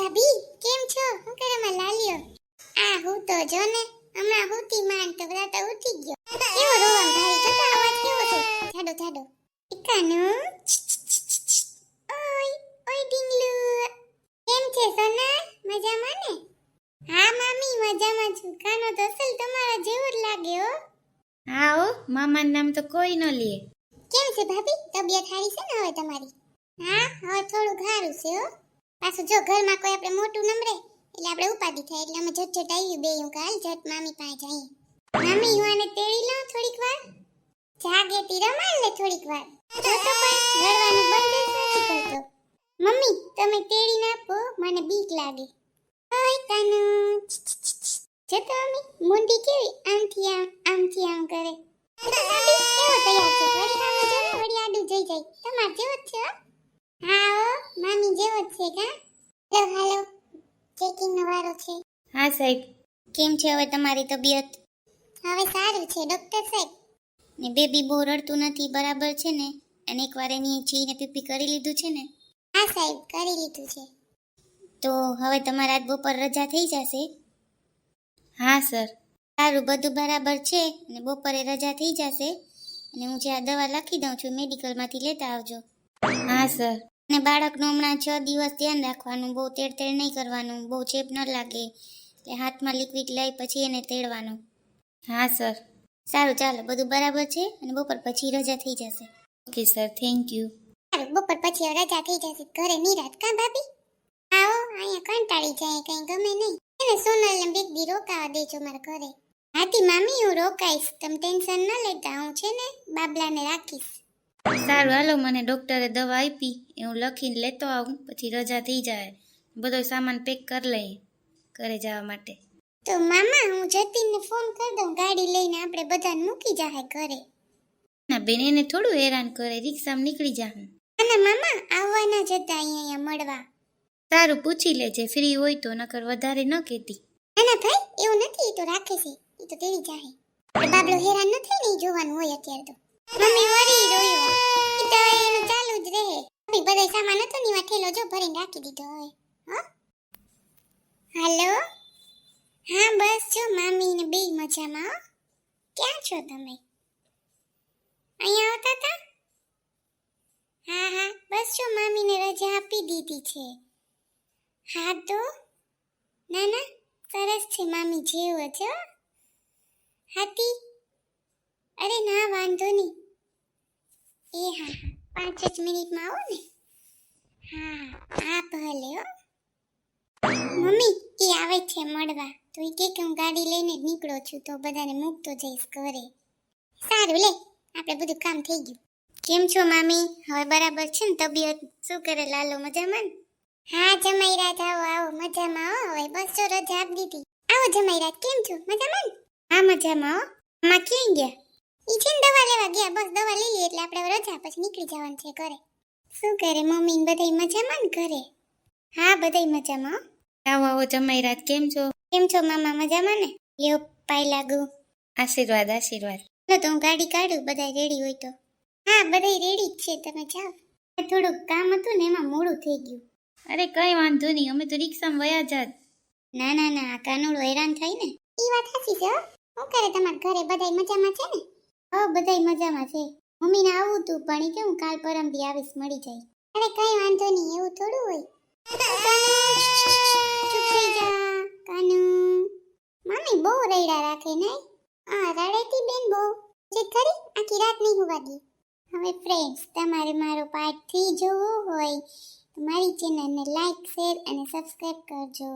ભાભી કેમ છો? હું કરે માં લાલ્યો? આ હું તો જો ને હમણાં હુતી માન તો રાતા ઉઠી ગયો. કેવો રોવા ભાઈ જો તો અવાજ કેવો છે? જાડો જાડો. ઈકાનો ઓય ઓય ડીંગલુ. કેમ છે સોના? મજામાં ને? હા મામી મજામાં છું. કાનો તો અસલ તમારા જેવો જ લાગે હો. હા હો, મામાનું નામ તો કોઈ ન લે. કેમ છે ભાભી? તબિયત સારી છે ને હવે તમારી? હા હવે થોડું સારું છે હો. પાછું જો ઘરમાં કોઈ આપણે મોટું નમરે એટલે આપણે ઉપાડી થાય એટલે અમે ઝટ આવી બે હું કાલ ઝટ મામી પાસે જઈએ. મામી યુવાને તેડી લો થોડીક વાર. જાગે તી રમાડ લે થોડીક વાર. જો તો પણ રડવાનું બંધ જ નથી કરતો. મમ્મી તમે તેડી નાખો મને બીક લાગે. ઓય કાનુ. જો તો મમ્મી મુંડી કેવી આમથી આમ કરે. કેવો તૈયાર છે? વળી આવો જો ને વળી આડું જઈ જાય. તમાર જેવો જ છે હો. હા હો મામી જેવો જ છે કા. હાલો ચેકિંગ નો વારો છે. હા સાહેબ. કેમ છે હવે તમારી તબિયત? હવે સારું છે ડોક્ટર સાહેબ. ને બેબી બહુ રડતું નથી બરાબર છે ને? અને એકવાર એની છીને પીપી કરી લીધું છે ને? હા સાહેબ કરી લીધું છે. તો હવે તમારે આજ બપોર રજા થઈ જશે? હા સર. સારું બધું બરાબર છે અને બપોરે રજા થઈ જશે અને હું જે આ દવા લખી દઉં છું મેડિકલમાંથી લેતા આવજો. હા સર. અને બાળકનું હમણાં 6 દિવસ ધ્યાન રાખવાનું, બહુ તેડ નહીં કરવાનું, બહુ ચેપ ન લાગે એટલે હાથમાં લિક્વિડ લઈ પછી એને તેડવાનું. હા સર. સારું ચાલો બધું બરાબર છે અને બપોર પછી રજા થઈ જશે. Okay sir thank you. સારું બપોર પછી રજા થઈ જશે ઘરે નિરાત કા ભાભી? આવો અહીંયા કંટાળી જાય કઈ ગમે નહીં. એને સોનલને બેગ દી રોકાવા દેજો મારા ઘરે. હાથી મામી હું રોકાઈશ તમે ટેન્શન ન લેતા હું છે ને બાબલાને રાખીશ. સારું હાલો મને ડૉક્ટરે દવા આપી એ હું લખીને લેતો આવું પછી રજા થઈ જાય બધો સામાન પેક કરી લઈએ ઘરે જવા માટે. તો મામા હું જતીનને ફોન કરી દઉં ગાડી લઈને આપણે બધાને મૂકી જાહે ઘરે. ના બેન એને થોડું હેરાન કરે રિક્ષામાં નીકળી જાઉં. અને મામા આવવાના જ હતા અહીંયા મળવા. સારું પૂછી લેજે ફ્રી હોય તો નકર વધારે ન કહેતી. ના ભાઈ એવું નથી એ તો રાખે છે એ તો તેડી જાહે. બાબલો હેરાન ન થાય ને એ જોવાનું હોય અત્યારે તો. મમ્મી વરી રોયો એ તો એનું ચાલુ જ રહે. ભાઈ બધા સામાન હતો ને એમાં ઠેલો જો ભરીને રાખી દીધો હવે. હા હાલો હા બસ જો મામી ને બે મજામાં. ક્યાં છો તમે? અહીંયા આવતા હતા? હા હા બસ જો મામીને રજા આપી દીધી છે. હા તો ના ના સરસ છે મામી જેવો છો. હાથી અરે ના વાંધો નહીં. એ હા હા 5 જ મિનિટમાં આવો ને. હા હા ભલે હો. મમ્મી એ આવે છે મળવા તો એ કે હું ગાડી લઈને જ નીકળો છું તો બધાને મૂકતો જઈશ ઘરે. સારું લે આપણે બધું કામ થઈ ગયું. કેમ છો મામી હવે બરાબર છે ને તબિયત? શું કરે લાલો મજામાં? હા જમાઈરાત આવો આવો મજામાં હો. હવે બસ જો રજા આપી દીધી. આવો જમાઈરાત કેમ છો મજામાં? હા મજામાં હો. આમાં ક્યાં ગયા? ઈ છે ને દવા લેવા ગયા બસ દવા લઈ લે એટલે આપણે રજા પછી નીકળી જવાનું છે ઘરે. શું કરે મમ્મી ને બધાય મજામાં ને ઘરે? હા બધાય મજામાં હો. આવો આવો જમાઈરાત કેમ છો? કેમ છો મામા મજામાં ને? લ્યો પાઈ લાગુ. આશીર્વાદ આશીર્વાદ. લો તો હું ગાડી કાઢું બધાય રેડી હોય તો. હા બધાય રેડી જ છે તમે જાઓ. થોડુંક કામ હતું ને એમાં મોડું થઈ ગયું. અરે કઈ વાંધો નહીં અમે તો રિક્ષામાં વયા જાત. ના ના ના આ કાનુડો હેરાન થાય ને. ઈ વાત સાચી છે હો. શું કરે તમારા ઘરે બધાય મજામાં છે ને? હો બધાય મજામાં છે. મમ્મીને આવું તું પણ ઈ કેવું કાલ પરમથી આવીશ મળી જાય. અરે કઈ વાંધો નહીં એવું થોડું હોય. ચૂપ થઈ જા કાનુ. મમ્મી બહુ રૈડા રાખે ને. આ રડેતી બેન બહુ જે ખરી આખી રાત નહીં હોવા દે. હવે ફ્રેન્ડ્સ તમારે મારો પાર્ટ 3 જોવો હોય તો મારી ચેનલને લાઈક શેર અને સબસ્ક્રાઇબ કરજો.